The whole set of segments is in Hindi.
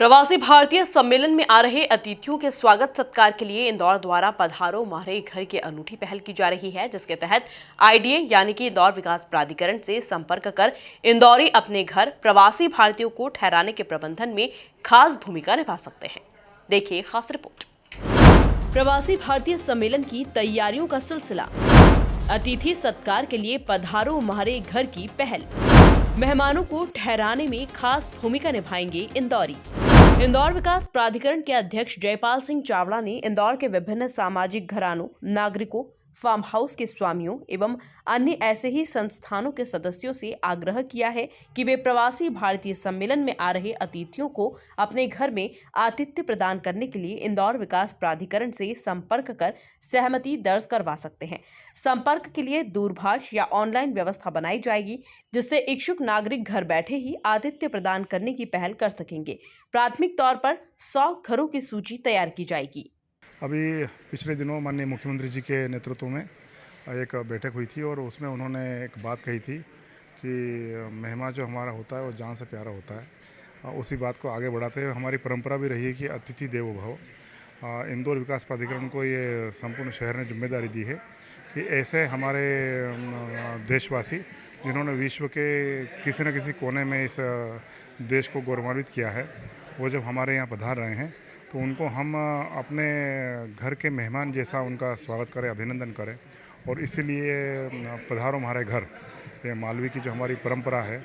प्रवासी भारतीय सम्मेलन में आ रहे अतिथियों के स्वागत सत्कार के लिए इंदौर द्वारा पधारो हमारे घर की अनूठी पहल की जा रही है, जिसके तहत आईडीए यानी कि इंदौर विकास प्राधिकरण से संपर्क कर इंदौरी अपने घर प्रवासी भारतीयों को ठहराने के प्रबंधन में खास भूमिका निभा सकते हैं। देखिए खास रिपोर्ट। प्रवासी भारतीय सम्मेलन की तैयारियों का सिलसिला, अतिथि सत्कार के लिए पधारो हमारे घर की पहल, मेहमानों को ठहराने में खास भूमिका निभाएंगे इंदौरी। इंदौर विकास प्राधिकरण के अध्यक्ष जयपाल सिंह चावड़ा ने इंदौर के विभिन्न सामाजिक घरानों, नागरिकों, फार्म हाउस के स्वामियों एवं अन्य ऐसे ही संस्थानों के सदस्यों से आग्रह किया है कि वे प्रवासी भारतीय सम्मेलन में आ रहे अतिथियों को अपने घर में आतिथ्य प्रदान करने के लिए इंदौर विकास प्राधिकरण से संपर्क कर सहमति दर्ज करवा सकते हैं। संपर्क के लिए दूरभाष या ऑनलाइन व्यवस्था बनाई जाएगी, जिससे इच्छुक नागरिक घर बैठे ही आतिथ्य प्रदान करने की पहल कर सकेंगे। प्राथमिक तौर पर 100 घरों की सूची तैयार की जाएगी। अभी पिछले दिनों माननीय मुख्यमंत्री जी के नेतृत्व में एक बैठक हुई थी और उसमें उन्होंने एक बात कही थी कि मेहमान जो हमारा होता है वो जान से प्यारा होता है। उसी बात को आगे बढ़ाते हुए हमारी परंपरा भी रही है कि अतिथि देवो भव। इंदौर विकास प्राधिकरण को ये संपूर्ण शहर ने जिम्मेदारी दी है कि ऐसे हमारे देशवासी जिन्होंने विश्व के किसी न किसी कोने में इस देश को गौरवान्वित किया है, वो जब हमारे यहाँ पधार रहे हैं तो उनको हम अपने घर के मेहमान जैसा उनका स्वागत करें, अभिनंदन करें। और इसीलिए पधारो हमारे घर, ये मालवी की जो हमारी परंपरा है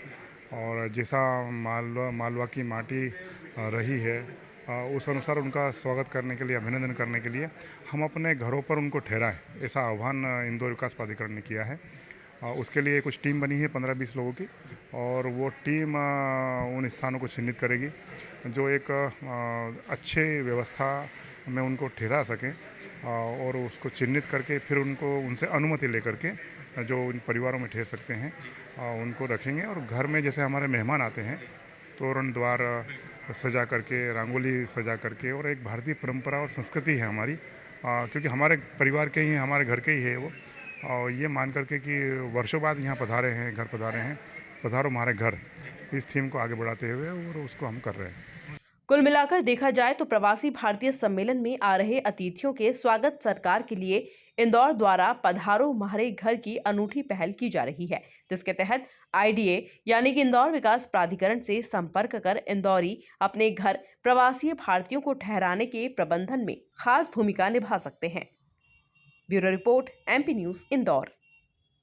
और जैसा मालवा की माटी रही है, उस अनुसार उनका स्वागत करने के लिए, अभिनंदन करने के लिए हम अपने घरों पर उनको ठहराएं, ऐसा आह्वान इंदौर विकास प्राधिकरण ने किया है। उसके लिए कुछ टीम बनी है 15-20 लोगों की, और वो टीम उन स्थानों को चिन्हित करेगी जो एक अच्छे व्यवस्था में उनको ठहरा सकें, और उसको चिन्हित करके फिर उनको उनसे अनुमति लेकर के जो उन परिवारों में ठहर सकते हैं उनको रखेंगे। और घर में जैसे हमारे मेहमान आते हैं, तोरण द्वार सजा करके, रंगोली सजा करके, और एक भारतीय परंपरा और संस्कृति है हमारी, क्योंकि हमारे परिवार के ही, हमारे घर के ही है वो, और ये मान करके कि वर्षों बाद यहाँ पधारे हैं, घर पधारे हैं, पधारो हमारे घर, इस थीम को आगे बढ़ाते हुए और उसको हम कर रहे हैं। कुल मिलाकर देखा जाए तो प्रवासी भारतीय सम्मेलन में आ रहे अतिथियों के स्वागत सत्कार के लिए इंदौर द्वारा पधारो हमारे घर की अनूठी पहल की जा रही है, जिसके तहत आईडीए यानी कि इंदौर विकास प्राधिकरण से संपर्क कर इंदौरी अपने घर प्रवासी भारतीयों को ठहराने के प्रबंधन में खास भूमिका निभा सकते हैं। Bureau report, MP news, Indore.